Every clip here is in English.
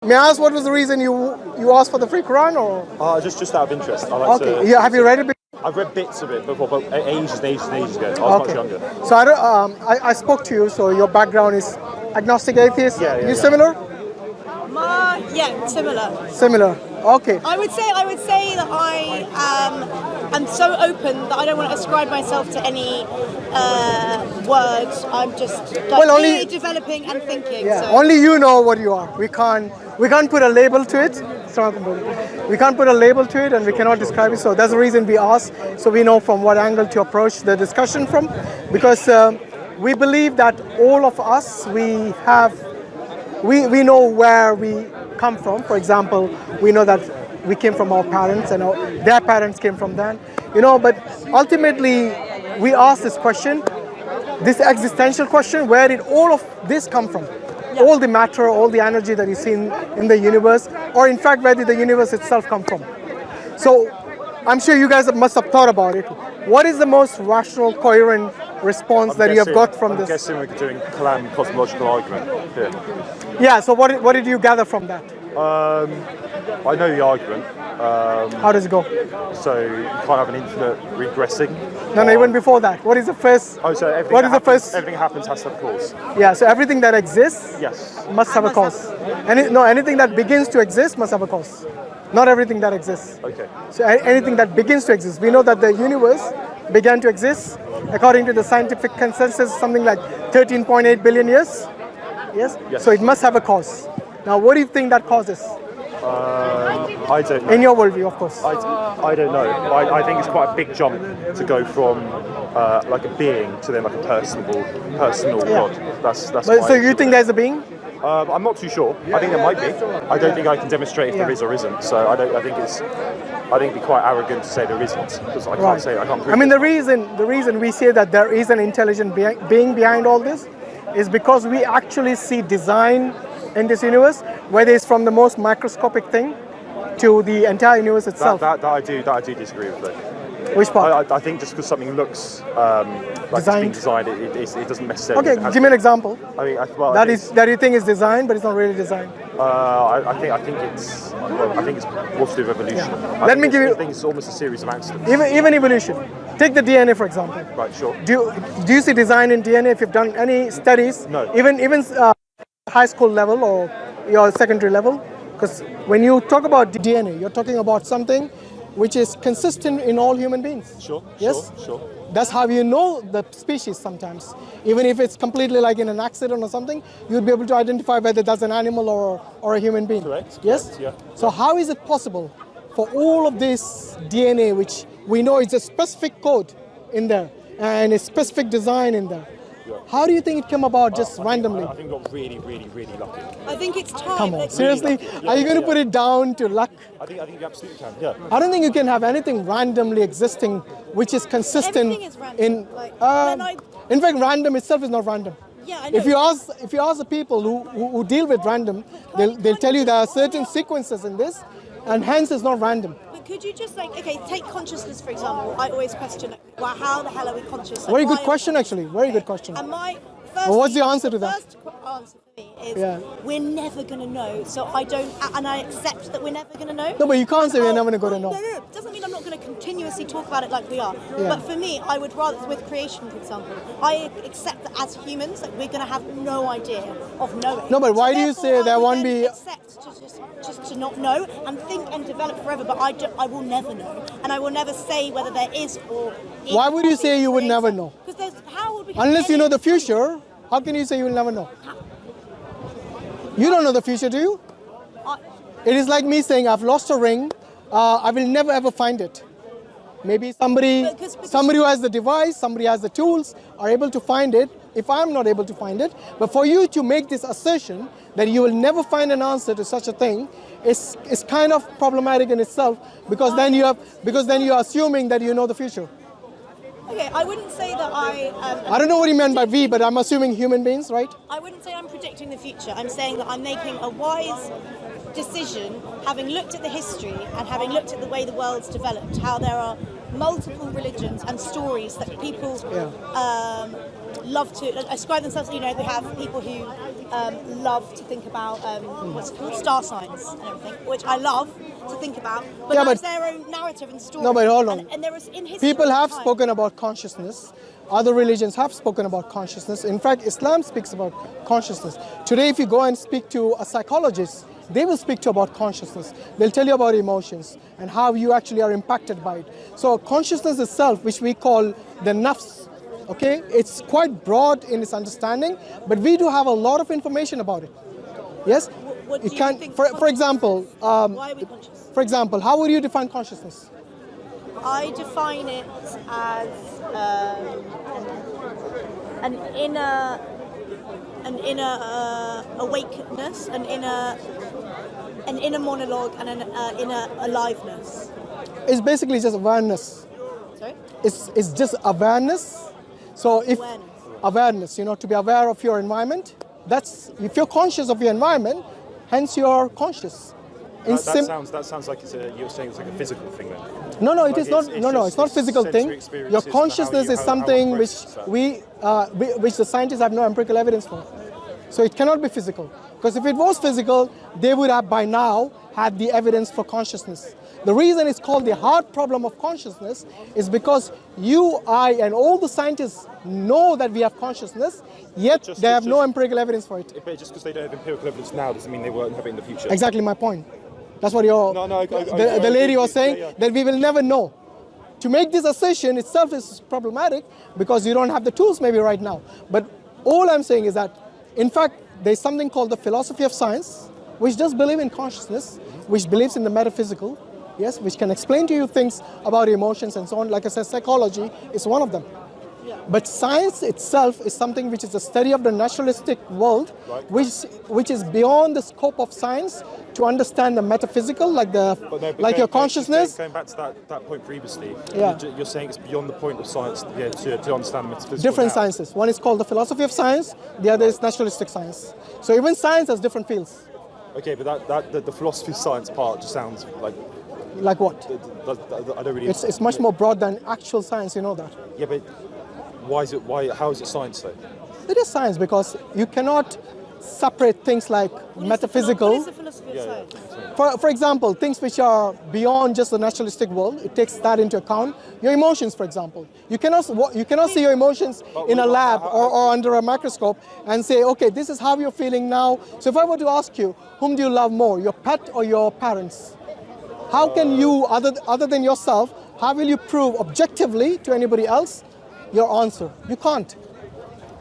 May I ask what was the reason you asked for the free Quran, or? Just out of interest. I like Okay. Yeah. Have you read it before? I've read bits of it before, but ages and ages and ages ago. I was much younger. So I spoke to you. So your background is agnostic, atheist. Yeah. You similar? Yeah, similar. Similar. Okay. I would say that I'm so open that I don't want to ascribe myself to any words. I'm just really developing and thinking. Yeah. So. Only you know what you are. We can't put a label to it. We can't put a label to it, and we cannot describe it. So that's the reason we ask, so we know from what angle to approach the discussion from, because we believe that all of us we know where we come from. For example, we know that we came from our parents, and their parents came from them. But ultimately, we ask this question, this existential question: where did all of this come from? All the matter, all the energy that you see in the universe, or in fact, where did the universe itself come from? So, I'm sure you guys must have thought about it. What is the most rational, coherent response that you have got from this? I'm guessing we're doing Kalam cosmological argument here. Yeah, so what did you gather from that? I know the argument. How does it go? So you can't have an infinite regressing. No, even before that. What is the first? Oh, so everything happens has to have a cause. Yeah, so everything that exists must have a cause. Anything that begins to exist must have a cause. Not everything that exists. Okay. So anything that begins to exist. We know that the universe began to exist, according to the scientific consensus, something like 13.8 billion years. Yes? So it must have a cause. Now, what do you think that cause is? I don't know. In your worldview, of course. I don't know. I think it's quite a big jump to go from like a being to then like a personal God. That's. So you think there's a being? I'm not too sure. I think there might be. I don't think I can demonstrate if there is or isn't. So I think it'd be quite arrogant to say there isn't, because I can't say I can't prove I mean, the reason we say that there is an intelligent being behind all this is because we actually see design in this universe, whether it's from the most microscopic thing to the entire universe itself. That I do disagree with, though. Which part? I think just because something looks like it's been designed, it doesn't necessarily. Okay, give me an example. I mean, that you think is designed, but it's not really designed. I think it's more to do with evolution. I think it's almost a series of accidents. Even evolution. Take the DNA, for example. Right, sure. Do you see design in DNA? If you've done any studies, no. Even high school level or your secondary level, because when you talk about DNA, you're talking about something which is consistent in all human beings. Sure. Yes? Sure. That's how you know the species sometimes. Even if it's completely like in an accident or something, you'd be able to identify whether that's an animal or a human being. Correct. Yes? Yeah. So how is it possible for all of this DNA, which we know is a specific code in there and a specific design in there? Yeah. How do you think it came about just randomly? I think we got really, really, really lucky. I think it's time. Come on, seriously? Are you going to put it down to luck? I think you absolutely can, yeah. I don't think you can have anything randomly existing which is consistent. Everything is random. In fact, random itself is not random. Yeah, I know. If you ask the people who deal with random, they'll tell you there are certain sequences in this, and hence it's not random. Could you just take consciousness, for example? I always question, well, how the hell are we conscious? Very good question, actually. Very good question. And what's the answer to that? First answer for me is we're never going to know. So I accept that we're never going to know. No, but you can't say we're never going to know. No. It doesn't mean I'm not going to continuously talk about it like we are. Yeah. But for me, I would rather, with creation, for example, I accept that as humans, we're going to have no idea of knowing. No, but why do you say there won't be? Accept just to not know and think and develop forever. But I will never know, and I will never say whether there is or. Why would you say you would never know? Because how would we? Unless you know the future, how can you say you will never know? You don't know the future, do you? It is like me saying I've lost a ring. I will never ever find it. Maybe somebody who has the device, somebody has the tools, are able to find it. If I'm not able to find it, but for you to make this assertion that you will never find an answer to such a thing, is kind of problematic in itself, because then you're assuming that you know the future. Okay, I wouldn't say that I don't know what you meant by we, but I'm assuming human beings, right? I wouldn't say I'm predicting the future. I'm saying that I'm making a wise decision, having looked at the history and having looked at the way the world's developed, how there are multiple religions and stories that people love to ascribe themselves. We have people who love to think about what's it called, star signs and everything, which I love to think about. But Yeah, that's but- their own narrative and story. No, but hold on. And there is in history. People have time- spoken about consciousness. Other religions have spoken about consciousness. In fact, Islam speaks about consciousness. Today, if you go and speak to a psychologist, they will speak to you about consciousness. They'll tell you about emotions and how you actually are impacted by it. So consciousness itself, which we call the nafs, okay, it's quite broad in its understanding, but we do have a lot of information about it. Yes? What do It you can, think for example, why are we conscious? for example, how would you define consciousness? I define it as an inner awakeness, an inner monologue, and an inner aliveness. It's basically just awareness. Sorry? It's just awareness. So if awareness, to be aware of your environment, that's if you're conscious of your environment, hence you're conscious. That sounds like you're saying it's like a physical thing then. No, it Like is not. It's not physical sensory thing. experiences Your and how consciousness you- is how something it which processes which the scientists have no empirical evidence for. So it cannot be physical. Because if it was physical, they would have by now had the evidence for consciousness. The reason it's called the hard problem of consciousness is because you, I, and all the scientists know that we have consciousness, yet they have no empirical evidence for it. But just because they don't have empirical evidence now doesn't mean they won't have it in the future. Exactly my point. That's what the lady was saying, that we will never know. To make this assertion itself is problematic because you don't have the tools maybe right now. But all I'm saying is that, in fact, there's something called the philosophy of science, which does believe in consciousness, which believes in the metaphysical, yes, which can explain to you things about emotions and so on. Like I said, psychology is one of them. But science itself is something which is a study of the naturalistic world, which is beyond the scope of science to understand the metaphysical, like your consciousness. Going back to that point previously, Yeah. you're saying it's beyond the point of science to understand the metaphysical. Different now. sciences. One is called the philosophy of science, the other is naturalistic science. So even science has different fields. Okay, but the philosophy of science part just sounds like Like what? I don't really. It's much more broad than actual science, you know that. Yeah, but how is it science though? It is science because you cannot separate things like metaphysical. What is the philosophy of science? For example, things which are beyond just the naturalistic world, it takes that into account. Your emotions, for example. You cannot see your emotions in a lab or under a microscope and say, okay, this is how you're feeling now. So if I were to ask you, whom do you love more, your pet or your parents? How can you, other than yourself, how will you prove objectively to anybody else your answer? You can't.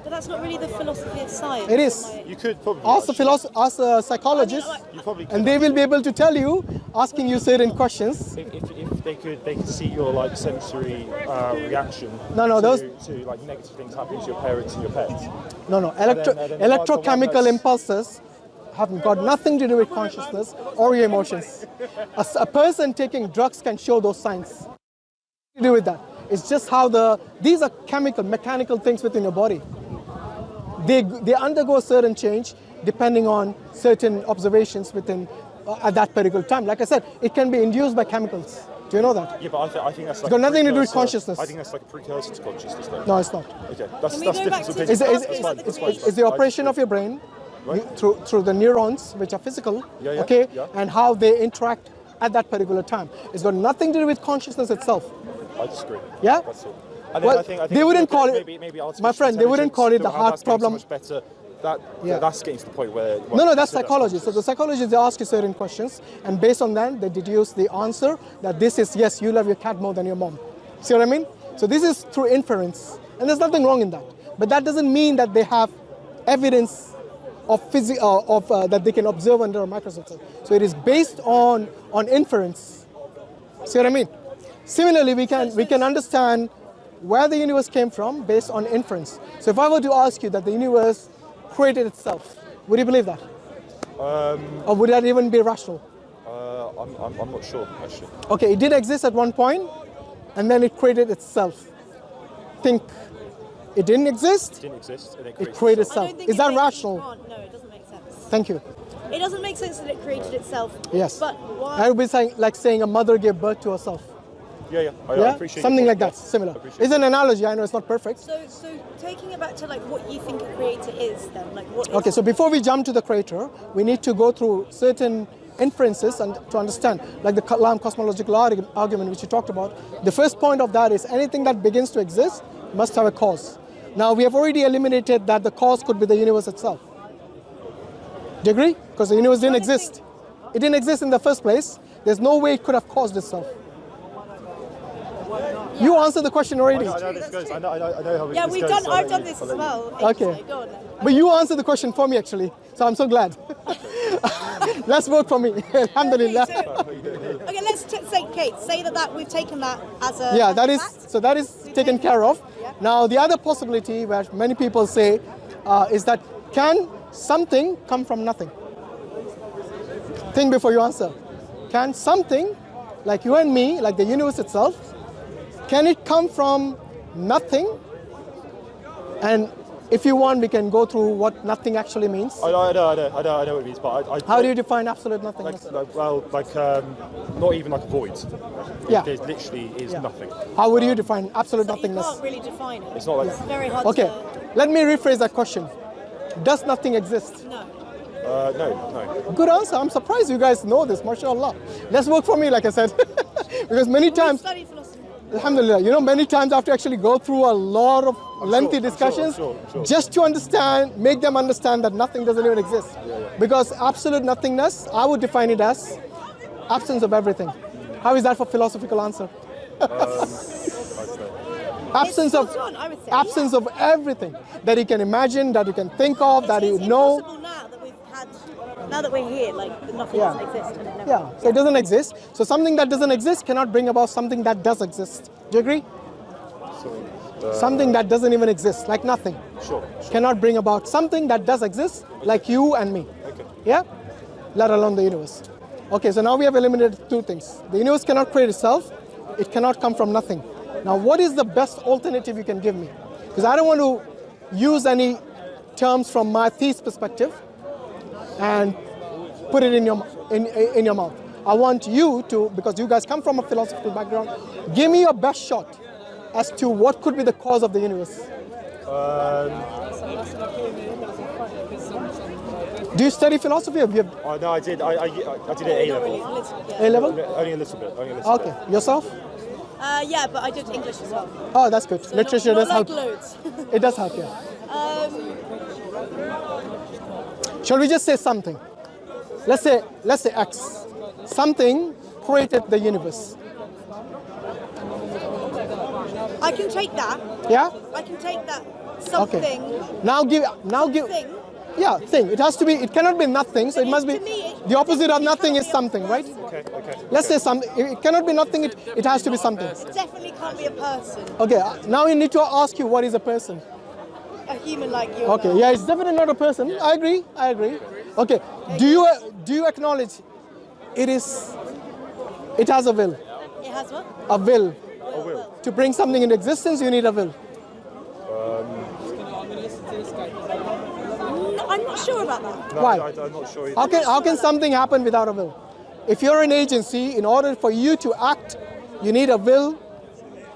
But that's not really the philosophy of science. It is. You could probably Ask a psychologist, You probably could. and they will be able to tell you, asking you certain questions. If they could see your like sensory reaction to like negative things happening to your parents and your pets. No, then electrochemical that's- impulses have got nothing to do with consciousness or your emotions. A person taking drugs can show those signs. To do with that. It's just how these are mechanical things within your body. They undergo a certain change depending on certain observations within at that particular time. Like I said, it can be induced by chemicals. Do you know that? Yeah, but I think that's like got nothing to do with precursor- consciousness. I think that's like a precursor to consciousnness, though. No, it's not. Okay, that's Can we go back different. to opinion. Is it- That's is- fine, is- that's fine. It's the operation of your brain through the neurons, which are physical, okay, and how they interact at that particular time. It's got nothing to do with consciousness itself. I disagree. Yeah? That's all. And then Well, I think they wouldn't call it, maybe my friend, they wouldn't call it the heart problem. So much better. Yeah. That's getting to the point where. No, that's psychology. So the psychologists, they ask you certain questions, and based on that, they deduce the answer that this is, yes, you love your cat more than your mom. See what I mean? So this is through inference, and there's nothing wrong in that. But that doesn't mean that they have evidence of that they can observe under a microscope. So it is based on inference. See what I mean? Similarly, we can understand where the universe came from based on inference. So if I were to ask you that the universe created itself, would you believe that? Or would that even be rational? I'm not sure, actually. Okay, it did exist at one point, and then it created itself. Think it didn't exist, It didn't exist, and it created I itself. don't think Is it that makes- rational? No, it doesn't make sense. Thank you. It doesn't make sense that it created itself. Yes. But why? That would be like saying a mother gave birth to herself. Yeah. I appreciate something your like point. that, similar. Appreciate It's an analogy. I know it's not perfect. So taking it back to like what you think a creator is, then like what? Is Okay, so before we jump to the creator, we need to go through certain inferences and to understand, like the Kalam cosmological argument which you talked about. The first point of that is anything that begins to exist must have a cause. Now we have already eliminated that the cause could be the universe itself. Do you agree? Because the universe didn't exist. It didn't exist in the first place. There's no way it could have caused itself. You answered the question already. I know this goes. I know how yeah, this we've goes, done. so I've done this as well. Okay. Go on then. But you answered the question for me actually, so I'm so glad. Let's vote for me. Alhamdulillah. Okay, let's say, Kate, say that we've taken that as a Yeah, as that a is fact. so that is taken care of. Yeah. Now the other possibility where many people say is that can something come from nothing? Think before you answer. Can something, like you and me, like the universe itself, can it come from nothing? And if you want, we can go through what nothing actually means. I know what it means, but I How do you define absolute nothingness? not even like a void. Yeah. There literally is Yeah. nothing. How would you define absolute So you nothingness? can't really define it. It's not like It's very hard Okay, to. let me rephrase that question. Does nothing exist? No. no. Good answer. I'm surprised you guys know this, mashallah. Let's work for me, like I said. Because many We times, study philosophy. alhamdulillah, you know, many times I have to actually go through a lot of lengthy discussions I'm sure. just to understand, make them understand that nothing doesn't even exist. Because absolute nothingness, I would define it as absence of everything. How is that for philosophical answer? Absence It's of spot on, I would say. absence of everything that you can imagine, that you can think of, that you It's know. impossible now that we're here, like that nothing Yeah. doesn't exist and it never. Yeah, so it doesn't exist. So something that doesn't exist cannot bring about something that does exist. Do you agree? Something that doesn't even exist, like nothing, Sure. cannot bring about something that does exist, like you and me. Okay. Yeah? Let alone the universe. Okay, so now we have eliminated two things. The universe cannot create itself. It cannot come from nothing. Now, what is the best alternative you can give me? Because I don't want to use any terms from my theist perspective and put it in your mouth. I want you to, because you guys come from a philosophical background, give me your best shot as to what could be the cause of the universe. Do you study philosophy? Or you have No, I did. I did it at A level. A level? Only a little bit. Okay, yourself? Yeah, but I did English as well. Oh, that's good. So Literature not does help. like loads. It does help, yeah. Shall we just say something? Let's say X. Something created the universe. I can take that. Yeah? I can take that something. Okay. Now give Thing. yeah, thing. It has to be, it cannot be nothing, so it must be To me, the opposite of it nothing cannot is be a something, right? Okay. Let's say something. It cannot be nothing, it has to be something. It definitely can't be a person. Okay, now we need to ask you what is a person. A human like you. Okay, yeah, it's definitely not a person. I agree. Okay, do you acknowledge it has a will? It has what? A will. Will. To bring something into existence, you need a will. I'm not sure about that. No, Why? I'm not sure either. How can something happen without a will? If you're an agency, in order for you to act, you need a will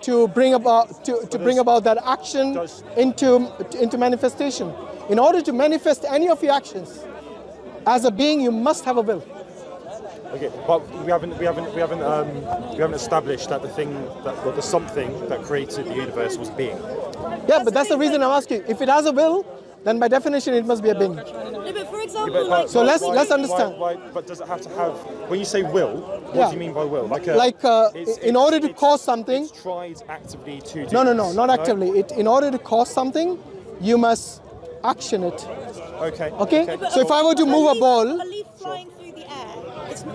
to bring about that action into manifestation. In order to manifest any of your actions, as a being, you must have a will. Okay, but we haven't established that the something that created the universe was being. Yeah, but that's the reason I'm asking. If it has a will, then by definition it must be a being. No, but for example, like. So let's understand. But does it have to have? When you say will, what Yeah. do you mean by will? In order to cause something. It's tried actively to do. No, this, not actively. In order to cause something, you must action it. Okay. Okay? But So if I were to move a ball, A leaf flying through the air,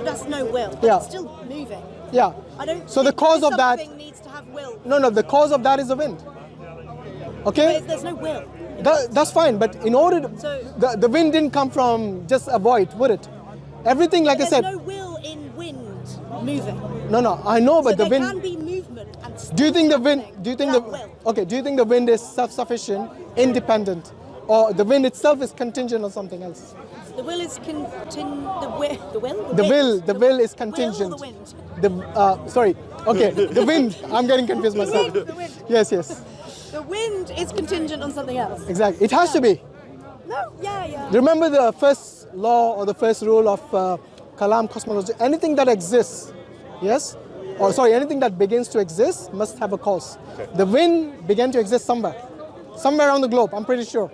that's no will. But Yeah. It's still moving. yeah. I don't. So the think cause of that- something needs to have will. No, the cause of that is the wind. Okay? But there's no will. That's fine, but in order to, So- the wind didn't come from just a void, would it? Everything, like I There's said, no will in wind moving. no, I know, but So the there wind. can be movement and still Do you think the wind? happening Do you think the? without will. Okay. Do you think the wind is self-sufficient, independent, or the wind itself is contingent on something else? The will is the will. The will is contingent. Will or the wind? Okay, the wind. I'm getting confused myself. The wind. Yes, yes. The wind is contingent on something else. Exactly. It has to be. No, yeah. Remember the first law or the first rule of Kalam cosmology? Anything that exists, yes? Or sorry, anything that begins to exist must have a cause. Okay. The wind began to exist somewhere around the globe, I'm pretty sure.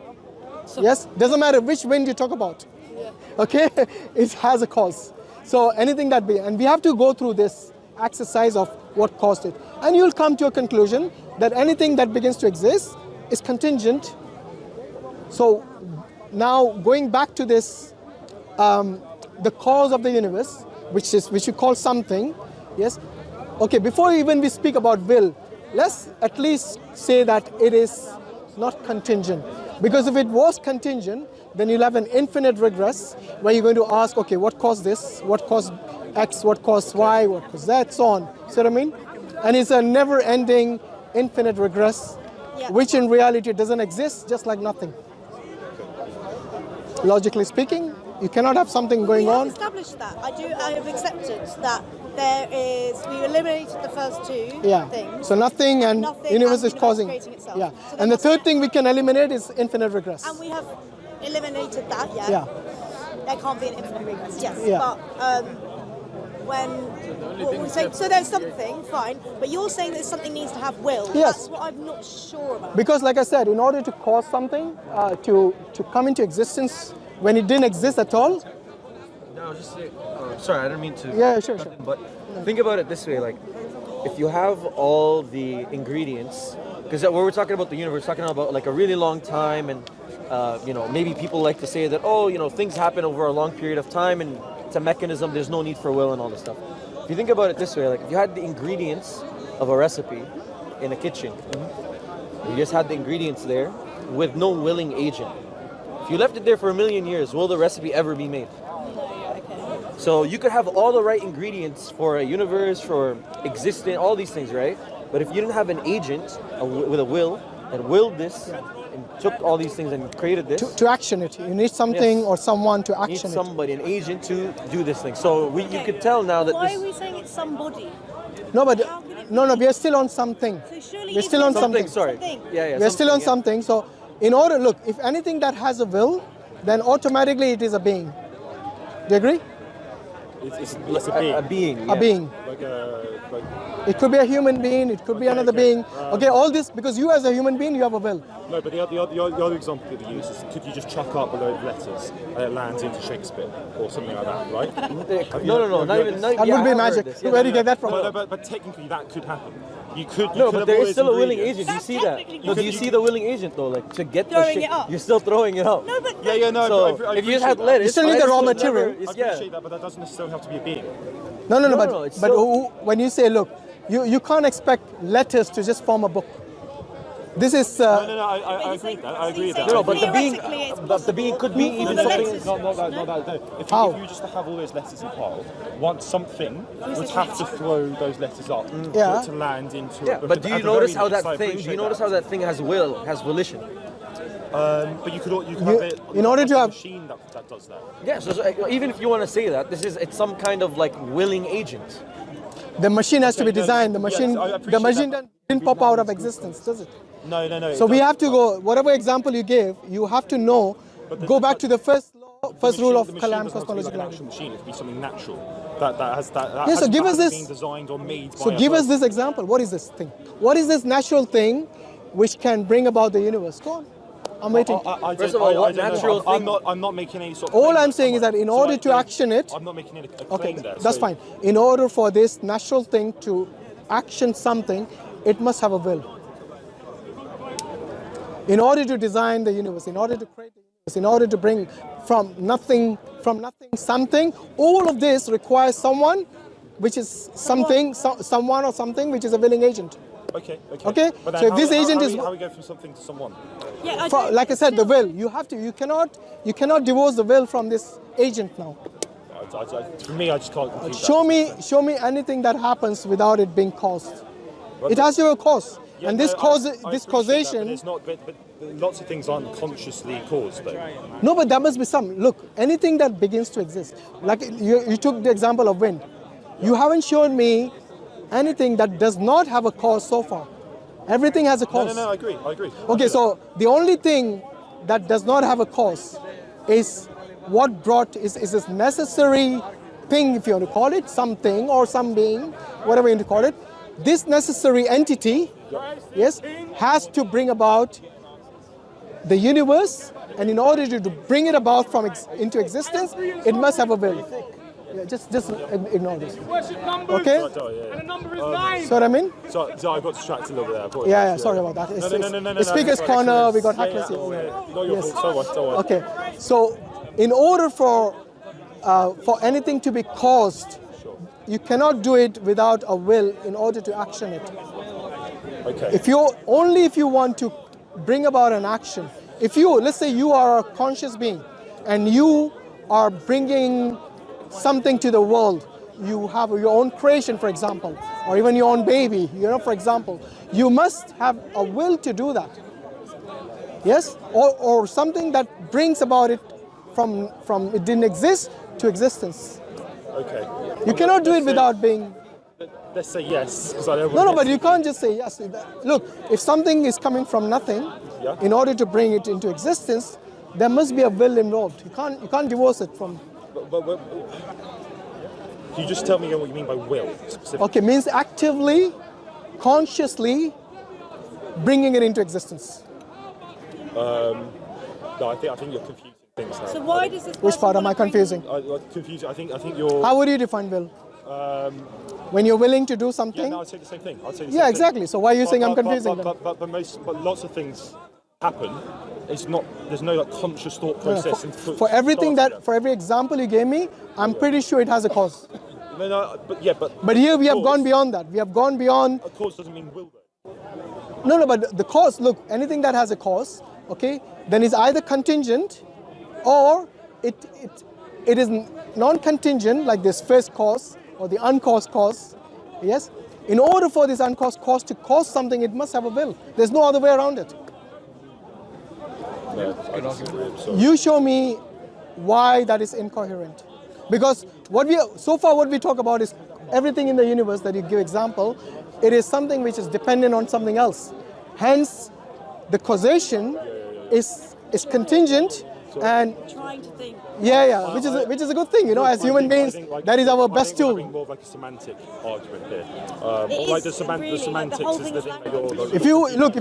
Yes? Doesn't matter which wind you talk about. Okay? It has a cause. So anything that and we have to go through this exercise of what caused it. And you'll come to a conclusion that anything that begins to exist is contingent. So now going back to this, the cause of the universe, which we call something, yes? Okay, before even we speak about will, let's at least say that it is not contingent. Because if it was contingent, then you'll have an infinite regress where you're going to ask, okay, what caused this? What caused X? What caused Y? What caused that? So on. See what I mean? And it's a never-ending infinite regress, which in reality doesn't exist, just like nothing. Logically speaking, you cannot have something going We have on. established that. I have accepted that we eliminated the first two things. So nothing and Nothing universe and is universe causing. creating itself. Yeah. So And the that's- third thing we can eliminate is infinite regress. And we have eliminated that, Yeah. There can't be an infinite regress, yes. Yeah. But what we say, so there's something, fine, but you're saying that something needs to have will. Yes. That's what I'm not sure about. Because like I said, in order to cause something to come into existence when it didn't exist at all. No, just say, sorry, I didn't mean to. Yeah, sure. But think about it this way, like, if you have all the ingredients, because when we're talking about the universe, we're talking about like a really long time, and maybe people like to say that, things happen over a long period of time, and it's a mechanism. There's no need for will and all this stuff. If you think about it this way, like if you had the ingredients of a recipe in a kitchen, you just had the ingredients there with no willing agent. If you left it there for 1,000,000 years, will the recipe ever be made? So you could have all the right ingredients for a universe, for existing, all these things, right? But if you didn't have an agent with a will that willed this and took all these things and created this, To action it. You need something Yes. or someone to you need action it. somebody, an agent to do this thing. So you could tell now that Why this are we saying it's somebody? No, but How could it no, be? we are still on something. So surely We're still on something. sorry, Something. yeah, We are still on something, something. So in order, look, if anything that has a will, then automatically it is a being. Do you agree? It's yeah. a being. A being, A yeah. being. Like It could be a human being, it could be another being. Okay, all this, because you as a human being, you have a will. no, but the other example that we use is, could you just chuck up a load of letters and it lands into Shakespeare or something like that, right? No, not even. That yeah, would be I have heard magic. this, Where do you get that from? No, but technically that could happen. You could. No, could but have there all is those still a willing ingredients. agent. Do you That's see that? technically No, do you possible. see the willing agent though? Like to get Throwing the it up. You're still throwing it out. No, but Yeah, no. So I if you appreciate had that. lettuce, You still need the lettuce raw would material. never- I yeah. appreciate that, but that doesn't necessarily have to be a being. No, No, but it's still- when you say, look, you can't expect letters to just form a book. This is No, I agree with that. I agree with that. No, but the being, Theoretically, it's but the being could be possible even for the something. letters. Not that. No. If How? you just have all those letters in pile, once something would have to throw those letters up Yeah. to land into. Yeah, a- but do at you the notice very how least, that I thing? Do appreciate you notice how that thing has will, has volition? But you could have it. in order to a have- machine that does that. Yeah. So even if you want to say that, it's some kind of like willing agent. the machine has to be Okay, no, designed. The yes, machine, I the appreciate machine that. didn't pop out of existence, does it? No. So we have to go. Whatever example you give, you have to know. Go back to the first law, first rule of the machine Kalam doesn't have to be like cosmological an actual language. machine. It could be something natural that has that. Yeah, so hasn't give us this- been designed or made. So by a give us person. this example. What is this thing? What is this natural thing which can bring about the universe? Go on. I'm waiting. First of all, what don't know. natural I'm thing- not making any sort of. All claim I'm that saying is that in someone- order so to action it, I'm not making any okay, claim there. that's so- fine. In order for this natural thing to action something, it must have a will. In order to design the universe, in order to create the universe, in order to bring from nothing something, all of this requires someone, which is something, someone or something, which is a willing agent. Okay. Okay, But then so if this agent how is- how we go from something to someone? Yeah, Like I said, the will. You cannot divorce the will from this agent now. For me, I just can't compute that. Show me anything that happens without it being caused. It has to have a cause. Yeah, And this no, I cause, appreciate this that, causation. but it's not. But lots of things aren't consciously caused, though. No, but there must be some. Look, anything that begins to exist. Like you took the example of wind. You haven't shown me anything that does not have a cause so far. Everything has a cause. No, I agree. Okay, so the only thing that does not have a cause is what brought is this necessary thing, if you want to call it, something or some being, whatever you want to call it. This necessary entity, yes, has to bring about the universe, and in order to bring it about into existence, it must have a will. Yeah, just ignore this. Okay? And the number is 9. So what I mean? So I got distracted a little bit there. Yeah, sorry about that. No. It's Speaker's Corner, we got hackers here. Not your fault, so what? Okay, so in order for anything to be caused, you cannot do it without a will in order to action it. Okay. If you want to bring about an action, let's say you are a conscious being and you are bringing something to the world, you have your own creation, for example, or even your own baby, for example, you must have a will to do that. Yes? Or something that brings about it from it didn't exist to existence. Okay. You cannot do it without being... Let's say yes, because I don't. No, but you can't just say yes. Look, if something is coming from nothing, in order to bring it into existence, there must be a will involved. You can't divorce it from. But can you just tell me what you mean by will specifically? Okay, means actively, consciously bringing it into existence. No, I think you're confusing things now. So why does this? Which part am I confusing? Confusing. I think you're. How would you define will? When you're willing to do something? Yeah, no, I'd say the same thing. Yeah, exactly. So why are you saying I'm confusing them? But lots of things happen. It's not. There's no conscious thought process. For every example you gave me, I'm pretty sure it has a cause. But here we have gone beyond that. We have gone beyond. A cause doesn't mean will, though. No, but the cause. Look, anything that has a cause, okay, then is either contingent, or it is non-contingent, like this first cause or the uncaused cause. Yes. In order for this uncaused cause to cause something, it must have a will. There's no other way around it. You show me why that is incoherent. Because what we talk about is everything in the universe that you give example, it is something which is dependent on something else. Hence, the causation is contingent and Trying to think. which is a good thing, as human beings, that is our best tool. More of like a semantic argument here. Like the semantics is the thing that you're. If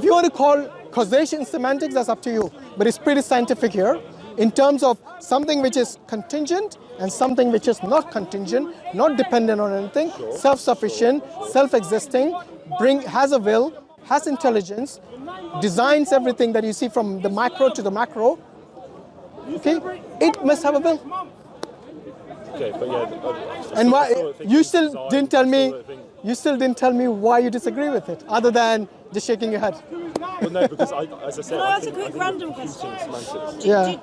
you want to call causation semantics, that's up to you. But it's pretty scientific here in terms of something which is contingent and something which is not contingent, not dependent on anything, self-sufficient, self-existing, has a will, has intelligence, designs everything that you see from the micro to the macro. Okay, it must have a will. Okay, but yeah. And why you still didn't tell me? You still didn't tell me why you disagree with it, other than just shaking your head. Well, no, because as I said, Can I ask a quick random question?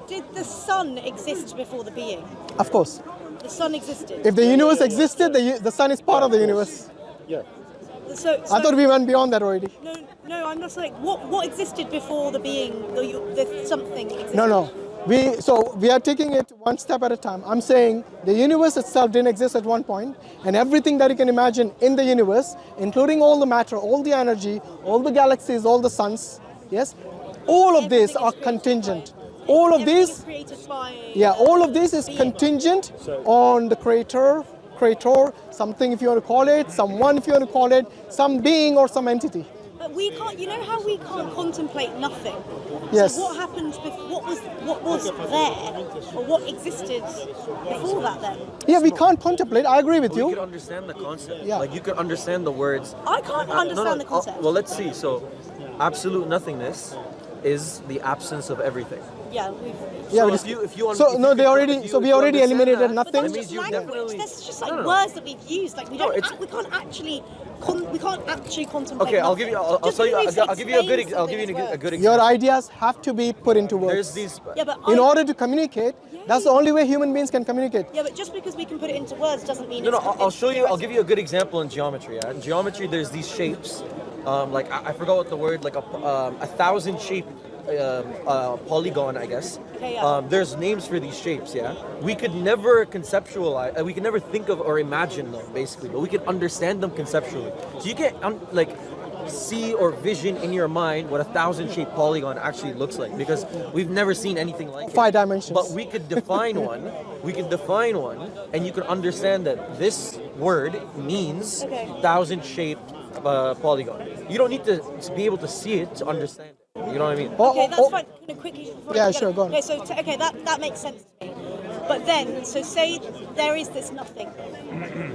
Did the sun exist before the being? Of course. The sun existed. If the universe existed, the sun is part of the universe. Yeah. So I thought we went beyond that already. No, I'm not saying what existed before the being, the something existed. No. We are taking it one step at a time. I'm saying the universe itself didn't exist at one point, and everything that you can imagine in the universe, including all the matter, all the energy, all the galaxies, all the suns, yes, all of these are contingent. All of these, all of this is contingent on the creator, something if you want to call it, someone if you want to call it, some being or some entity. But we can't. You know how we can't contemplate nothing. Yes. So what happened? What was there, or what existed before that? Then. Yeah, we can't contemplate. I agree with you. You can understand the concept. Yeah. Like you can understand the words. I can't understand the concept. Well, let's see. So, absolute nothingness is the absence of everything. Yeah. We already eliminated nothing. But that's just language. That's just like words that we've used. Like we can't actually contemplate. Okay, I'll give you a good example. Your ideas have to be put into words. There's these. In order to communicate, that's the only way human beings can communicate. Yeah, but just because we can put it into words doesn't mean. I'll show you. I'll give you a good example in geometry. Yeah? In geometry, there's these shapes. Like I forgot what the word. Like a 1,000 shape polygon, I guess. Okay, yeah. There's names for these shapes, yeah. We could never conceptualize, we could never think of or imagine them, basically, but we can understand them conceptually. So you can see or vision in your mind what a 1,000-shaped polygon actually looks like, because we've never seen anything like it. 5 dimensions. But we could define one. We could define one, and you could understand that this word means Okay. 1,000-shaped polygon. You don't need to be able to see it to understand it. You know what I mean? Okay, that's fine. Can I quickly? Yeah, sure, go on. Okay, so that makes sense to me. But then, so say there is this nothing.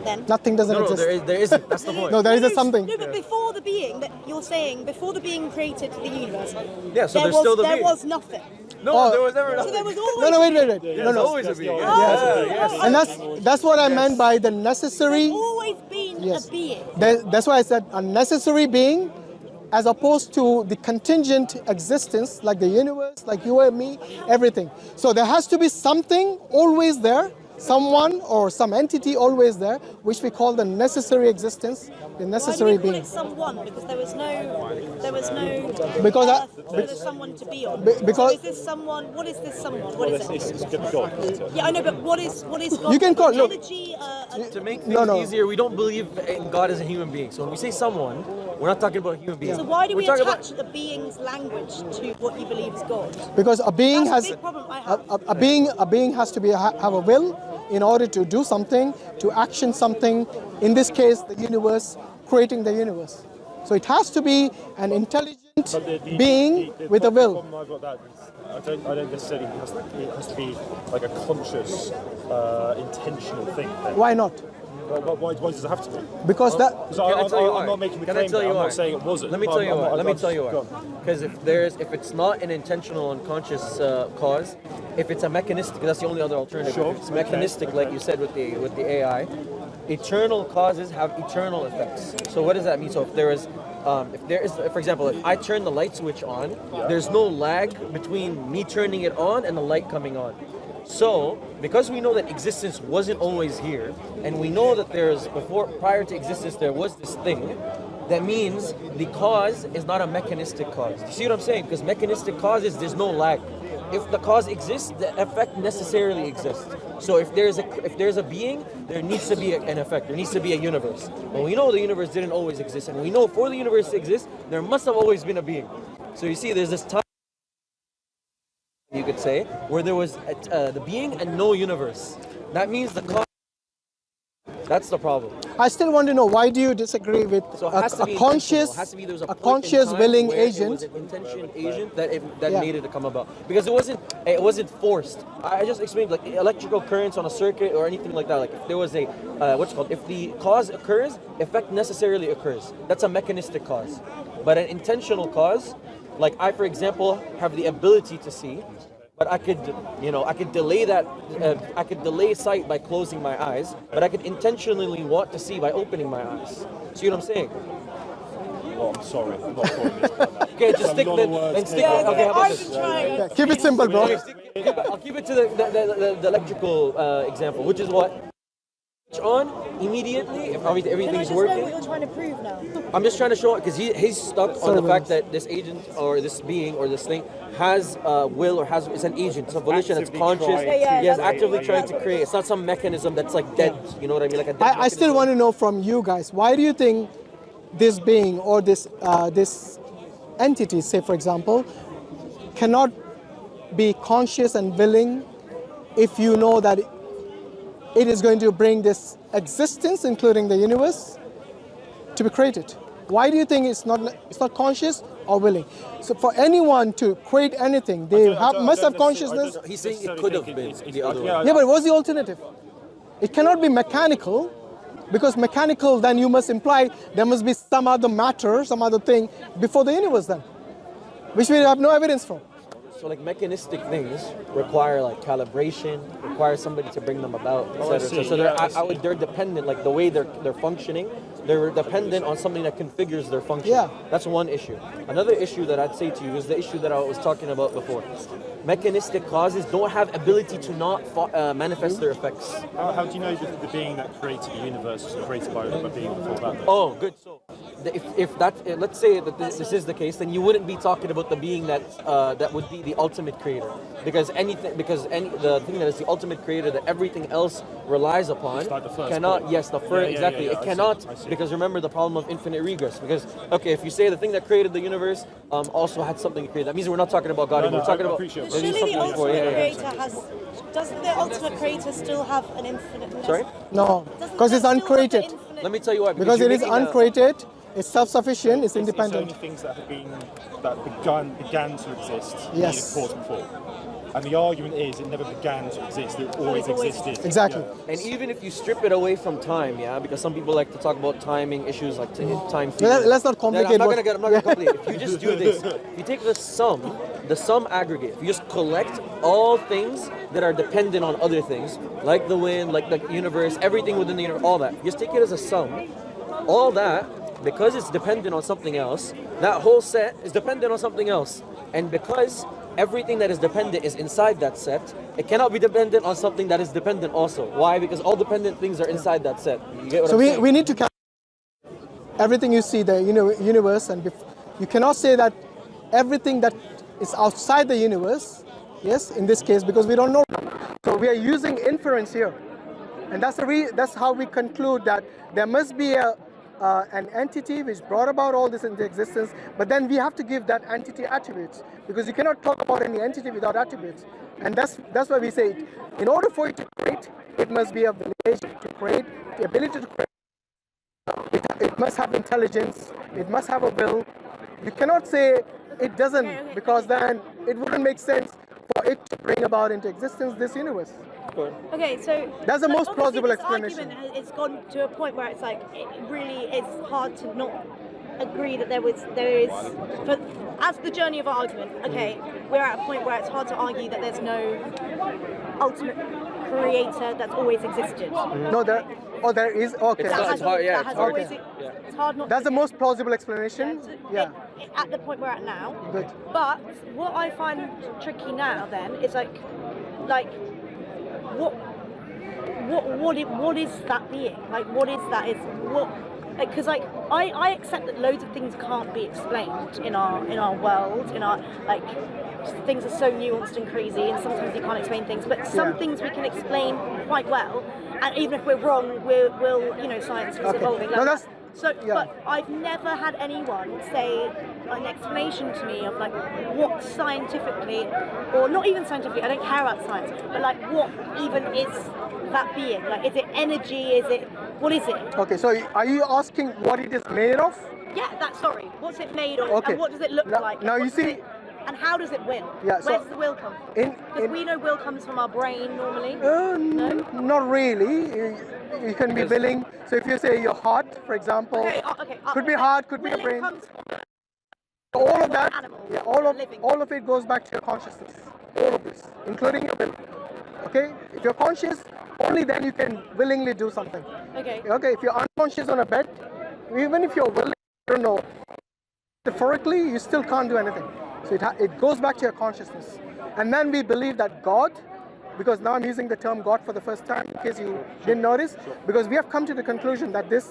Then Nothing doesn't No, exist. there isn't. That's the point. No, there is a something. No, but before the being that you're saying, before the being created the universe, Yeah, so there there's still the there being. was nothing. No, Oh. there was never So nothing. there was always. No, wait. No, There's no. always a being. Yes. And that's what I meant by the necessary. There's always been Yes. a being. That's why I said a necessary being, as opposed to the contingent existence, like the universe, like you and me, everything. So there has to be something always there, someone or some entity always there, which we call the necessary existence, the necessary Why do we call being. it someone? Because there was no. Because I- earth for the someone to be on. because- So is this someone? What is this someone? What is it? It's good God. Yeah, I know, but what is God? You can call- look. energy. To make No, things no. easier, we don't believe in God as a human being. So when we say someone, we're not talking about a human being. So why do We're we talking attach the being's language to what you believe is God? Because a being That's has a big problem I have. a being has to have a will in order to do something, to action something. In this case, the universe, creating the universe. So it has to be an intelligent being with a will. problem I've got that is I don't necessarily think it has to be like a conscious, intentional thing. Why not? Why does it have to be? Because that. Can I tell you why? I'm not making the Can I claim tell that. you I'm why? not saying it wasn't. Let me but tell you I'm why. not- Let me I'm tell you just- why. go on. Because if it's not an intentional, unconscious cause, if it's a mechanistic, that's the only other alternative. Sure. If it's mechanistic, like you said with the AI, eternal causes have eternal effects. So what does that mean? So if there is, for example, if I turn the light switch on, there's no lag between me turning it on and the light coming on. So, because we know that existence wasn't always here, and we know that prior to existence, there was this thing, that means the cause is not a mechanistic cause. You see what I'm saying? Because mechanistic causes, there's no lag. If the cause exists, the effect necessarily exists. So if there's a being, there needs to be an effect. There needs to be a universe. But we know the universe didn't always exist, and we know for the universe to exist, there must have always been a being. So you see, there's this time, you could say, where there was the being and no universe. That means the cause. That's the problem. I still want to know, why do you disagree with So it has to be a conscious, intentional. It has to be there was a point in conscious time willing where It agent? was an intention agent that Yeah. made it to come about, because it wasn't forced. I just explained, like electrical currents on a circuit or anything like that. Like if there was a if the cause occurs, effect necessarily occurs. That's a mechanistic cause. But an intentional cause, like I, for example, have the ability to see, but I could delay that. I could delay sight by closing my eyes, but I could intentionally want to see by opening my eyes. See what I'm saying? Oh, I'm sorry. I'm not following this. Okay, just Some stick lot the of words and stick. taken. Okay, how about I've this? been trying. Yeah, keep it simple, bro. I'll keep it to the electrical example, which is what switch on immediately if Can I everything's just know what working. you're trying to prove now? I'm just trying to show it because he's stuck on Sorry, the fact Willis. that this agent or this being or this thing has will or it's an agent, it's a volition, it's Actively conscious. trying to Yes, create. actively trying to create. It's not some mechanism that's like dead. You know what I mean? Like a dead I still mechanism. want to know from you guys, why do you think this being or this entity, say for example, cannot be conscious and willing if you know that it is going to bring this existence, including the universe, to be created? Why do you think it's not conscious or willing? So for anyone to create anything, they must have consciousness. He's saying it could have been the other way. Yeah, but what's the alternative? It cannot be mechanical, because mechanical, then you must imply there must be some other matter, some other thing before the universe then, which we have no evidence for. So like mechanistic things require like calibration, require somebody to bring them about, Oh, I etc. see. So Yeah, I see. they're dependent, like the way they're functioning, they're dependent on something that configures their function. Yeah. That's one issue. Another issue that I'd say to you is the issue that I was talking about before. Mechanistic causes don't have ability to not manifest their effects. How do you know that the being that created the universe was created by a being before that? Oh, good. So if that let's say that this is the case, then you wouldn't be talking about the being that would be the ultimate creator, because the thing that is the ultimate creator that everything else relies upon like the first cannot point. yes the first exactly I it see, cannot I see. because remember the problem of infinite regress, because okay, if you say the thing that created the universe also had something to create, that means we're not talking about God, we're talking I about appreciate But that. surely the something before, ultimate yeah. creator doesn't the ultimate creator still have an infinite? Sorry? No, Doesn't because that it's still have the uncreated. infinite- Let me tell you why. Because you're it is making a- uncreated, it's self-sufficient, it's It's independent. only things that have began to exist Yes. needed cause before. And the argument is it never began to exist, it always existed. Exactly. Yeah. And even if you strip it away from time, yeah, because some people like to talk about timing issues, like time. Let's not complicate I'm not what- gonna complicate. If you just do this, if you take the sum aggregate, if you just collect all things that are dependent on other things, like the wind, like the universe, everything within the universe, all that, just take it as a sum. All that, because it's dependent on something else, that whole set is dependent on something else, and because everything that is dependent is inside that set, it cannot be dependent on something that is dependent also. Why? Because all dependent things are inside that set. You get what So I'm saying? we need to count everything you see, the universe, and you cannot say that everything that is outside the universe, yes, in this case, because we don't know. So we are using inference here, and that's how we conclude that there must be an entity which brought about all this into existence, but then we have to give that entity attributes, because you cannot talk about any entity without attributes. And that's why we say, in order for it to create, it must be of the nature to create, the ability to create. It must have intelligence, it must have a will. You cannot say it doesn't, because then it wouldn't make sense for it to bring about into existence this universe. Okay, so That's the most obviously plausible this explanation. Argument, it's gone to a point where it's like it really is hard to not agree that there is. For as the journey of our argument, okay, we're at a point where it's hard to argue that there's no ultimate creator that's always existed. No, there is, okay. It's hard, yeah, That it's has hard. always. Yeah. It's hard not. That's to the most plausible explanation. Yeah. At the point we're at now. Good. But what I find tricky now then is like what is that being? Like what is that? Is what? Because like I accept that loads of things can't be explained in our world, in our like things are so nuanced and crazy, and sometimes you can't explain things. But some things we can explain quite well, and even if we're wrong, we'll science is evolving. No, that's But I've never had anyone say an explanation to me of like what scientifically, or not even scientifically, I don't care about science, but like what even is that being? Like, is it energy? What is it? Okay, so are you asking what it is made of? Yeah, sorry. What's it made of? Okay. And what does it look like? Now And you what does see. it- and how does it will? Yeah, Where does the will come from? Because we know will comes from our brain normally. No? Not really. You can be willing. So if you say your heart, for example, Okay. could be heart, could be a Willing brain. comes from All of that, animals, yeah, living. all of it goes back to your consciousness. All of this, including your will. Okay? If you're conscious, only then you can willingly do something. Okay. Okay, if you're unconscious on a bed, even if you're willing, I don't know, metaphorically, you still can't do anything. So it goes back to your consciousness. And then we believe that God, because now I'm using the term God for the first time, in case you didn't notice, because we have come to the conclusion that this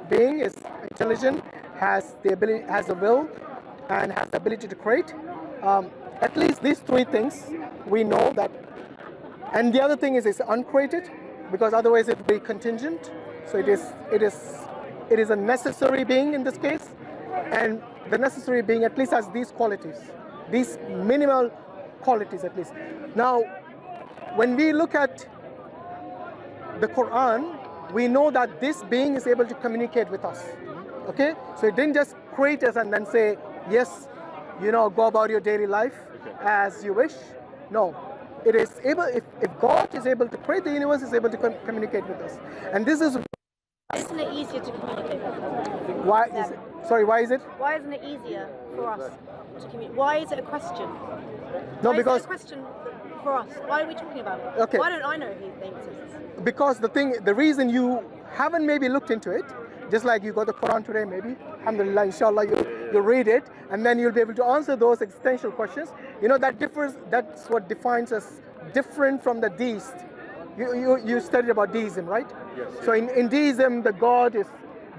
being is intelligent, has a will, and has the ability to create. At least these three things we know that. And the other thing is it's uncreated, because otherwise it would be contingent. So it is a necessary being in this case, and the necessary being at least has these qualities, these minimal qualities at least. Now, when we look at the Quran, we know that this being is able to communicate with us. Okay, so it didn't just create us and then say, yes, go about your daily life as you wish. No, it is able. If God is able to create the universe, is able to communicate with us, and this is. Isn't it easier to communicate with them? Why is it? Sorry, why is it? Why isn't it easier for us to communicate? Why is it a question? No, Why because is it a question for us? Why are we talking about it? Okay. Why don't I know if he exists? because the reason you haven't maybe looked into it, just like you got the Quran today, maybe, alhamdulillah, inshallah, you read it, and then you'll be able to answer those existential questions. That differs. That's what defines us different from the deist. You studied about deism, right? Yes. So in deism, the God is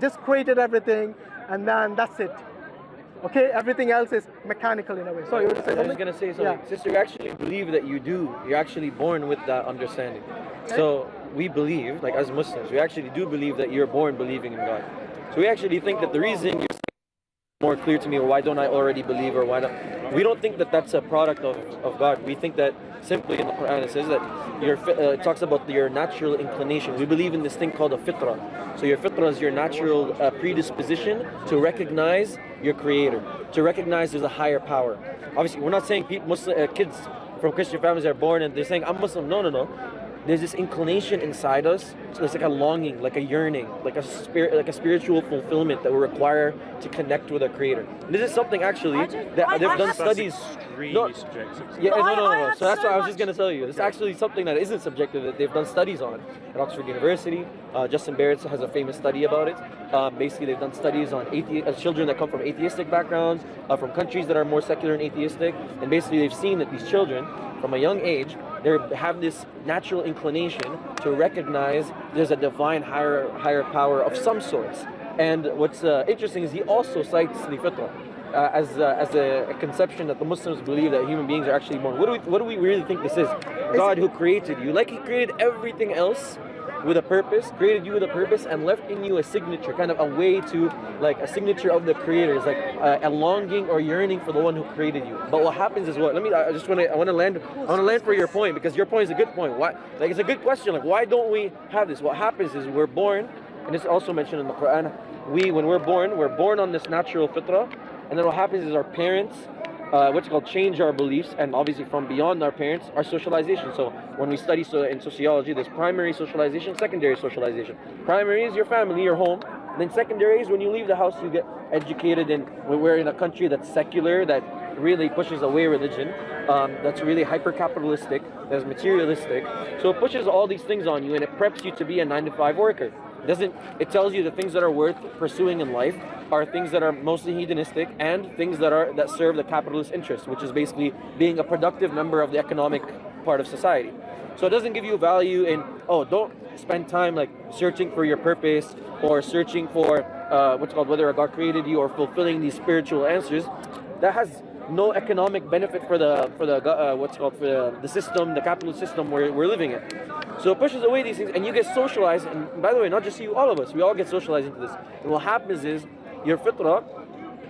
just created everything, and then that's it. Okay, everything else is mechanical in a way. So you want to say I was something? going to say something. Yeah. Sister, you actually believe that you do. You're actually born with that understanding. So we believe, like as Muslims, we actually do believe that you're born believing in God. So we actually think that the reason you're more clear to me, or why don't I already believe, or why not? We don't think that that's a product of God. We think that simply in the Quran it says that it talks about your natural inclination. We believe in this thing called a fitrah. So your fitrah is your natural predisposition to recognize your creator, to recognize there's a higher power. Obviously, we're not saying kids from Christian families are born and they're saying, I'm Muslim. No, no, no. There's this inclination inside us. So there's like a longing, like a yearning, like a spirit, like a spiritual fulfillment that we require to connect with our Creator. And this is something actually that they've done studies. Extremely subjective. Yeah, But no. I had So that's so what I was just much- gonna tell you. It's actually something that isn't subjective that they've done studies on at Oxford University. Justin Barrett has a famous study about it. Basically, they've done studies on children that come from atheistic backgrounds, from countries that are more secular and atheistic, and basically they've seen that these children, from a young age, they have this natural inclination to recognize there's a divine higher power of some sorts. And what's interesting is he also cites the fitrah as a conception that the Muslims believe that human beings are actually born. What do we really think this is? God who created you, like He created everything else with a purpose, created you with a purpose, and left in you a signature, kind of a way to, like a signature of the Creator, is like a longing or yearning for the one who created you. But what happens is what? I want to land for your point, because your point is a good point. Why? Like, it's a good question. Like, why don't we have this? What happens is we're born, and it's also mentioned in the Quran. When we're born on this natural fitrah, and then what happens is our parents, what's called, change our beliefs, and obviously from beyond our parents, our socialization. So when we study in sociology, there's primary socialization, secondary socialization. Primary is your family, your home. And then secondary is when you leave the house, you get educated, and we're in a country that's secular, that really pushes away religion, that's really hyper-capitalistic, that's materialistic. So it pushes all these things on you, and it preps you to be a 9-to-5 worker. It tells you the things that are worth pursuing in life are things that are mostly hedonistic, and things that serve the capitalist interest, which is basically being a productive member of the economic part of society. So it doesn't give you value in, don't spend time like searching for your purpose, or searching for whether God created you, or fulfilling these spiritual answers. That has no economic benefit for the system, the capitalist system we're living in. So it pushes away these things, and you get socialized. And by the way, not just you, all of us, we all get socialized into this. And what happens is your fitrah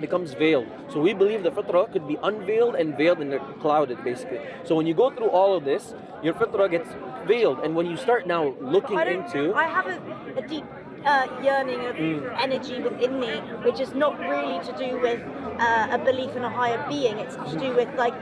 becomes veiled. So we believe the fitrah could be unveiled and veiled and clouded, basically. So when you go through all of this, your fitrah gets veiled, and when you start now looking into, I have a deep yearning of energy within me, which is not really to do with a belief in a higher being. It's to do with like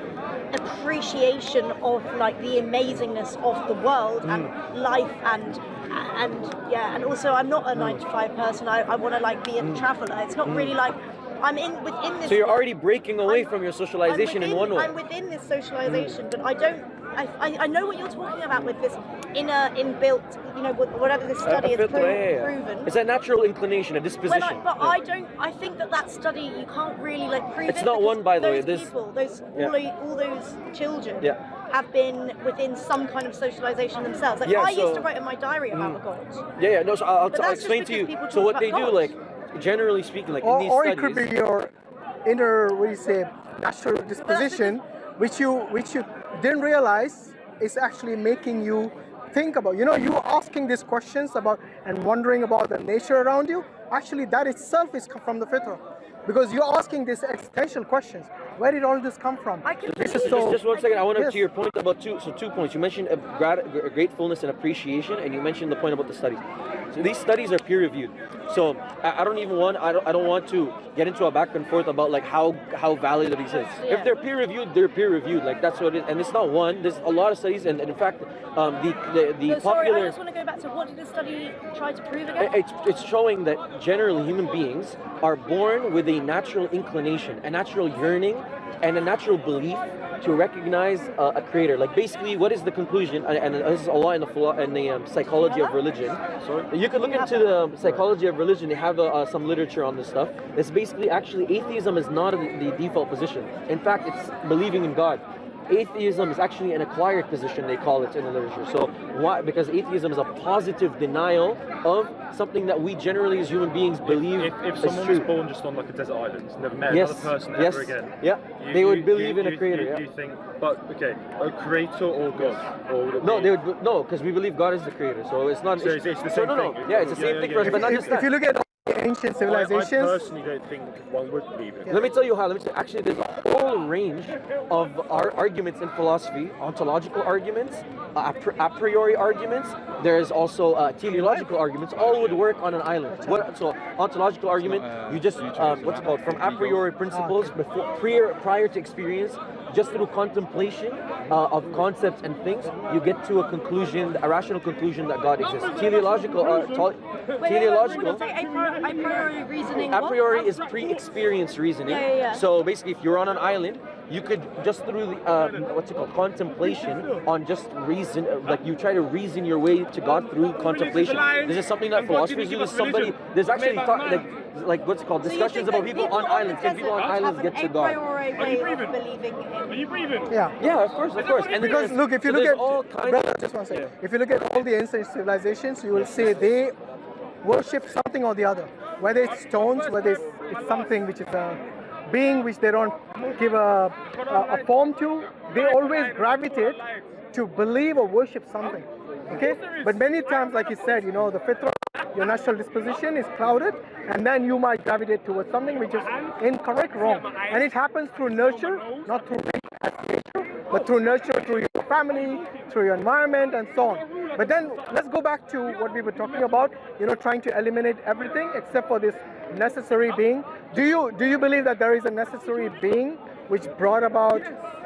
appreciation of like the amazingness of the world and life, and also I'm not a 9-to-5 person. I want to like be a traveler. It's not really like I'm within this. So you're already breaking away from your socialization in one way. I'm within this socialization, but I know what you're talking about with this inbuilt, whatever this study has proven. It's a natural inclination, a disposition. I think that study, you can't really like prove it. It's not one, by the way. Those people, all those children have been within some kind of socialization themselves. Like I used to write in my diary about a god. No, so I'll explain to you. So what they do, like, generally speaking, like in these or studies, it could be your inner, natural disposition, which you didn't realize is actually making you think about. You asking these questions about and wondering about the nature around you. Actually, that itself is from the fitrah, because you're asking these existential questions. Where did all this come from? Just 1 second. I want to your point about two points. You mentioned gratefulness and appreciation, and you mentioned the point about the studies. So these studies are peer reviewed. So I don't want to get into a back and forth about like how valid these is. If they're peer reviewed, they're peer reviewed. Like that's what it is. And it's not one. There's a lot of studies, and in fact, the Sorry, popular. I just want to go back to what did the study try to prove again? It's showing that generally human beings are born with a natural inclination, a natural yearning, and a natural belief to recognize a creator. Like basically, what is the conclusion? And this is a lot in the psychology of religion. Sorry, you can look into the psychology of religion. They have some literature on this stuff. It's basically actually atheism is not the default position. In fact, it's believing in God. atheism is actually an acquired position, they call it in the literature. So why? Because atheism is a positive denial of something that we generally as human beings believe If is someone true. was born just on like a desert island, never met Yes, another person yes, ever again, yeah, they would believe in a creator. Yeah. You think, but okay, a creator or God, or would it No, be- they would no, because we believe God is the creator. So it's not. So it's the same no. thing. Yeah, it's the same Yeah, thing yeah, for us, yeah. but not just If that. you look at all the ancient I civilizations, personally don't think one would believe it. Let me tell you how. Actually, there's a whole range of our arguments in philosophy, ontological arguments, a priori arguments. There's also teleological arguments. All would work on an island. So ontological argument, you just what's it called, from a priori principles prior to experience, just through contemplation of concepts and things, you get to a conclusion, a rational conclusion that God exists. Teleological, teleological. A priori reasoning. A priori is pre-experience reasoning. Yeah. So basically, if you're on an island, you could just through the, what's it called, contemplation on just reason, like you try to reason your way to God through contemplation. This is something that philosophers do. There's actually like what's it called, discussions about people on islands. Can people on islands get to God? Are you breathing? yeah. Of course. And Because look, if you so look there's at all kinds brother, just one second. If you look at all the ancient civilizations, you will see they worship something or the other. Whether it's stones, whether it's something which is a being which they don't give a form to, they always gravitate to believe or worship something. Okay, but many times, like you said, you know, the fitra, your natural disposition is clouded, and then you might gravitate towards something which is incorrect, wrong, and it happens through nurture, not through nature, but through nurture, through your family, through your environment, and so on. But then let's go back to what we were talking about. You know, trying to eliminate everything except for this necessary being. Do you believe that there is a necessary being which brought about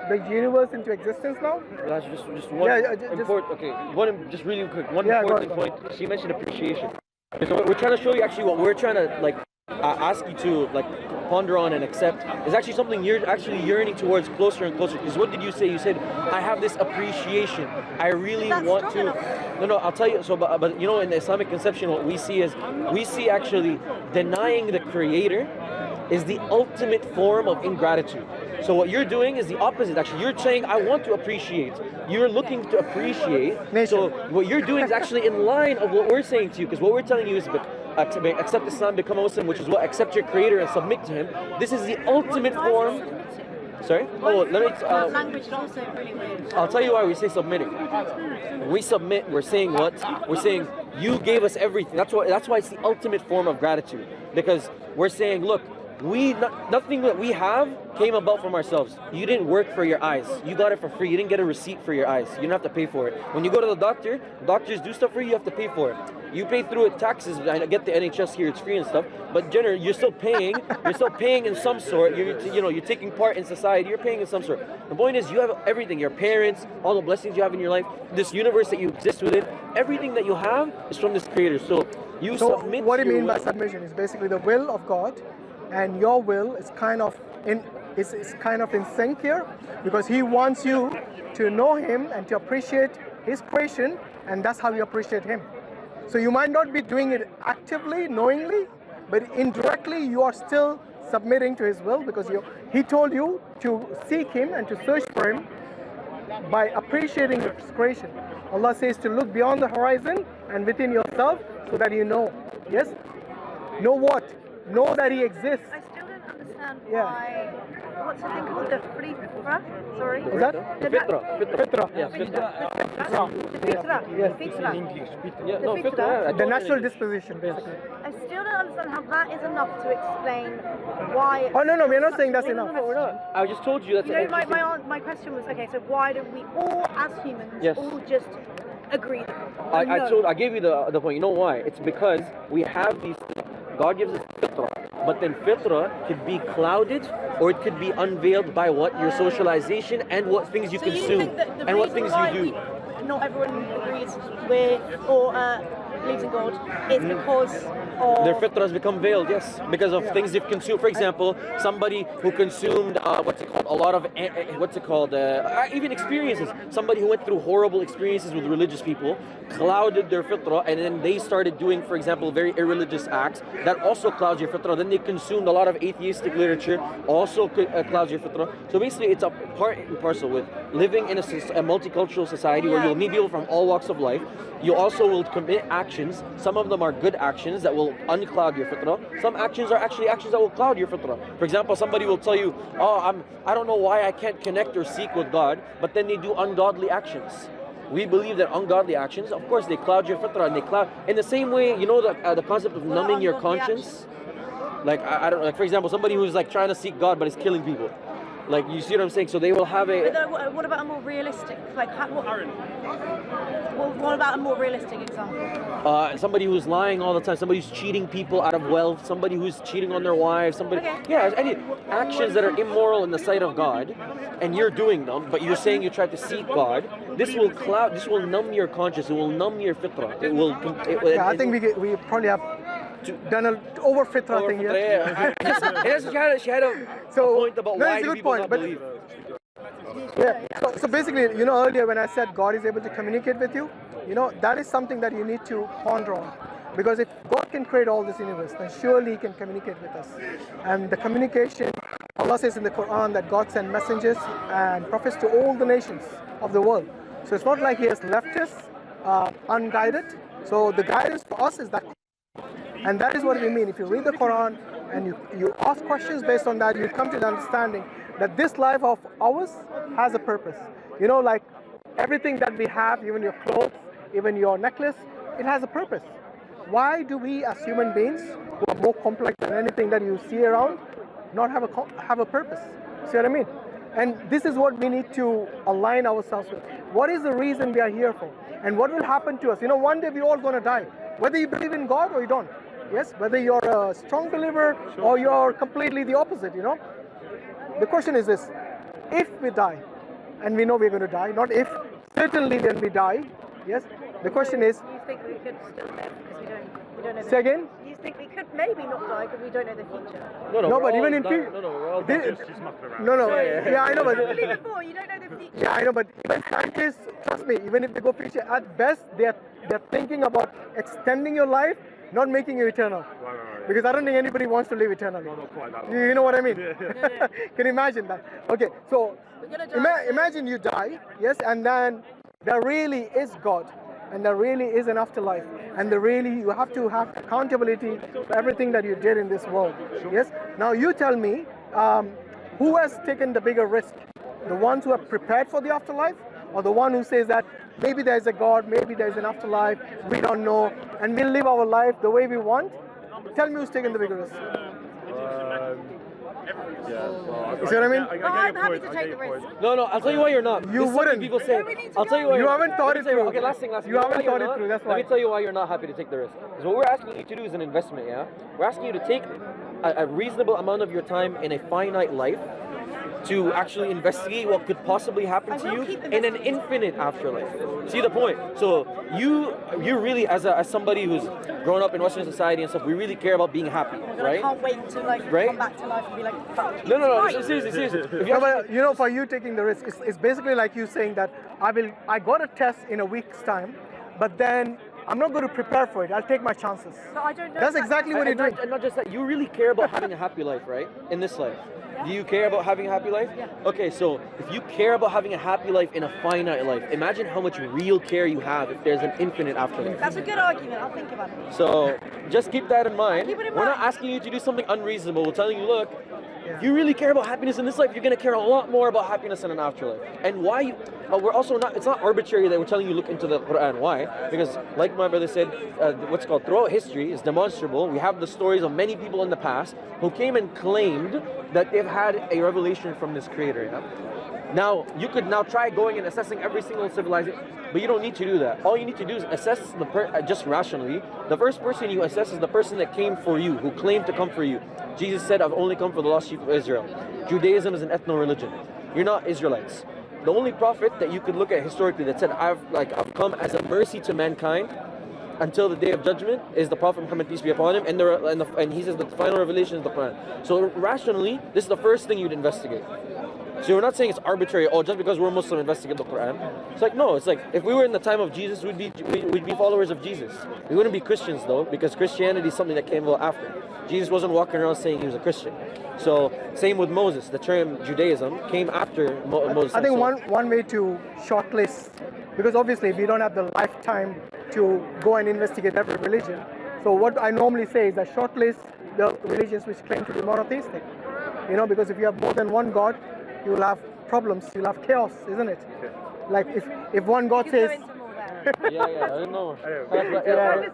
the universe into existence now? That's just one important. Okay, just really quick. One important point. She mentioned appreciation. So we're trying to show you actually what we're trying to like ask you to like ponder on and accept is actually something you're actually yearning towards closer and closer. Because what did you say? You said, I have this appreciation. I really want to. No, I'll tell you. So, but you know, in the Islamic conception, what we see is actually denying the Creator is the ultimate form of ingratitude. So what you're doing is the opposite. Actually, you're saying, I want to appreciate. You're looking to appreciate. So what you're doing is actually in line of what we're saying to you. Because what we're telling you is accept Islam, become a Muslim, which is what accept your Creator and submit to Him. This is the ultimate form. Sorry? Oh, let me. Language is also really weird. I'll tell you why we say submitting. When we submit, we're saying what? We're saying you gave us everything. That's why it's the ultimate form of gratitude. Because we're saying, look, nothing that we have came about from ourselves. You didn't work for your eyes. You got it for free. You didn't get a receipt for your eyes. You didn't have to pay for it. When you go to the doctor, doctors do stuff for you. You have to pay for it. You pay through it taxes. I get the NHS here; it's free and stuff. But generally, you're still paying. You're still paying in some sort. You're taking part in society. You're paying in some sort. The point is, you have everything. Your parents, all the blessings you have in your life, this universe that you exist within. Everything that you have is from this Creator. So submit. What do you mean by submission? Is basically the will of God, and your will is kind of in sync here, because He wants you to know Him and to appreciate His creation, and that's how you appreciate Him. So you might not be doing it actively, knowingly, but indirectly you are still submitting to His will, because He told you to seek Him and to search for Him by appreciating His creation. Allah says to look beyond the horizon and within yourself so that you know. Yes? Know what? Know that He exists. I still don't understand why. What's the thing called? The fitra? Sorry. Is that? Fitra. Fitra. Yeah, fitra. The fitra. Yes. The fitra. Yeah, The no, fitra. fitra. The natural disposition, basically. I still don't understand how that is enough to explain why. Oh, no, we're not saying that's enough. No, we're not. I just told you that's You know, my question was, okay, so why don't we all, as humans, all just agree? I gave you the point. You know why? It's because we have these. God gives us fitra, but then fitra could be clouded or it could be unveiled by what your socialization and what things you consume and what things you do. Not everyone agrees with or believes in God is because Their fitrah has become veiled, yes, because of things they've consumed. For example, somebody who consumed a lot of even experiences. Somebody who went through horrible experiences with religious people clouded their fitrah, and then they started doing, for example, very irreligious acts that also clouds your fitrah. Then they consumed a lot of atheistic literature, also clouds your fitrah. So basically, it's a part and parcel with living in a multicultural society where you'll meet people from all walks of life. You also will commit actions. Some of them are good actions that will uncloud your fitrah. Some actions are actually actions that will cloud your fitrah. For example, somebody will tell you, "Oh, I don't know why I can't connect or seek with God," but then they do ungodly actions. We believe that ungodly actions, of course, they cloud your fitrah, and they cloud in the same way. You know the concept of numbing your conscience. Like I don't like, for example, somebody who's like trying to seek God but is killing people. Like, you see what I'm saying? So they will have a. But what about a more realistic? Like, what about a more realistic example? Somebody who's lying all the time. Somebody who's cheating people out of wealth. Somebody who's cheating on their wives. Somebody. Okay. Yeah, any actions that are immoral in the sight of God, and you're doing them, but you're saying you try to seek God. This will cloud. This will numb your conscience. It will numb your fitrah. It will. Yeah, I think we probably have done an over fitrah thing here. Yeah. She had a point about why do people not believe. Yeah. So basically, earlier when I said God is able to communicate with you, that is something that you need to ponder on. Because if God can create all this universe, then surely He can communicate with us. And the communication, Allah says in the Quran that God sent messengers and prophets to all the nations of the world. So it's not like He has left us unguided. So the guidance for us is that. And that is what we mean. If you read the Quran and you ask questions based on that, you come to the understanding that this life of ours has a purpose. Like everything that we have, even your clothes, even your necklace, it has a purpose. Why do we as human beings, who are more complex than anything that you see around, not have a purpose? See what I mean? And this is what we need to align ourselves with. What is the reason we are here for? And what will happen to us? One day we're all going to die. Whether you believe in God or you don't. Yes, whether you're a strong believer or you're completely the opposite, The question is this: if we die, and we know we're going to die, not if, certainly when we die, yes, the question is... Do you think we could still live because we don't know the Say again? Do you think we could maybe not die because we don't know the future? No, but even in future... we're all Just mucking around. No, yeah, I know, but... You believe before, you don't know the future. Yeah, I know, but even scientists, trust me, even if they go future, at best, they're thinking about extending your life, not making you eternal. Right. Because I don't think anybody wants to live eternally. Not quite that long. You know what I mean? Yeah. Can you imagine that? Okay, so We're gonna die. imagine you die, yes, and then there really is God, and there really is an afterlife, and you have to have accountability for everything that you did in this world. Yes. Now you tell me, who has taken the bigger risk? The ones who are prepared for the afterlife, or the one who says that maybe there's a God, maybe there's an afterlife, we don't know, and we'll live our life the way we want? Tell me who's taken the bigger risk. You see what I mean? I'm happy to take the risk. No, I'll tell you why you're not. You This is something wouldn't. People say. No, we need to I'll tell you why. You haven't thought it through. Okay, last thing. You haven't thought it through, that's why. Let me tell you why you're not happy to take the risk. Because what we're asking you to do is an investment, yeah? We're asking you to take a reasonable amount of your time in a finite life to actually investigate what could possibly happen to you in an infinite afterlife. See the point? So you really, as somebody who's grown up in Western society and stuff, we really care about being happy, right? I can't wait to come back to life and be like, fuck. No, seriously. If you No, but for you taking the risk, it's basically like you saying that I got a test in a week's time, but then I'm not going to prepare for it. I'll take my chances. But I don't know. That's exactly what you're doing. And not just that, you really care about having a happy life, right? In this life. Yeah. Do you care about having a happy life? Yeah. Okay, so if you care about having a happy life in a finite life, imagine how much real care you have if there's an infinite afterlife. That's a good argument. I'll think about it. So just keep that in mind. Keep it in We're not mind. asking you to do something unreasonable. We're telling you, look, if you really care about happiness in this life, you're going to care a lot more about happiness in an afterlife. And why you... we're also not... It's not arbitrary that we're telling you look into the Quran. Why? Because like my brother said, what's called throughout history is demonstrable. We have the stories of many people in the past who came and claimed that they've had a revelation from this creator. Yeah? Now, you could now try going and assessing every single civilization, but you don't need to do that. All you need to do is assess just rationally. The first person you assess is the person that came for you, who claimed to come for you. Jesus said, I've only come for the lost sheep of Israel. Judaism is an ethno-religion. You're not Israelites. The only prophet that you could look at historically that said, I've come as a mercy to mankind, until the day of judgment is the Prophet Muhammad, peace be upon him, and he says the final revelation is the Quran. So rationally, this is the first thing you'd investigate. So we're not saying it's arbitrary. Oh, just because we're Muslim, investigate the Quran. It's like no. It's like if we were in the time of Jesus, we'd be followers of Jesus. We wouldn't be Christians though, because Christianity is something that came well after. Jesus wasn't walking around saying he was a Christian. So same with Moses. The term Judaism came after Moses. I think one way to shortlist, because obviously we don't have the lifetime to go and investigate every religion. So what I normally say is that shortlist the religions which claim to be monotheistic. You know, because if you have more than one God, you will have problems, you'll have chaos, isn't it? Like if one God says... yeah, I don't know. Yeah.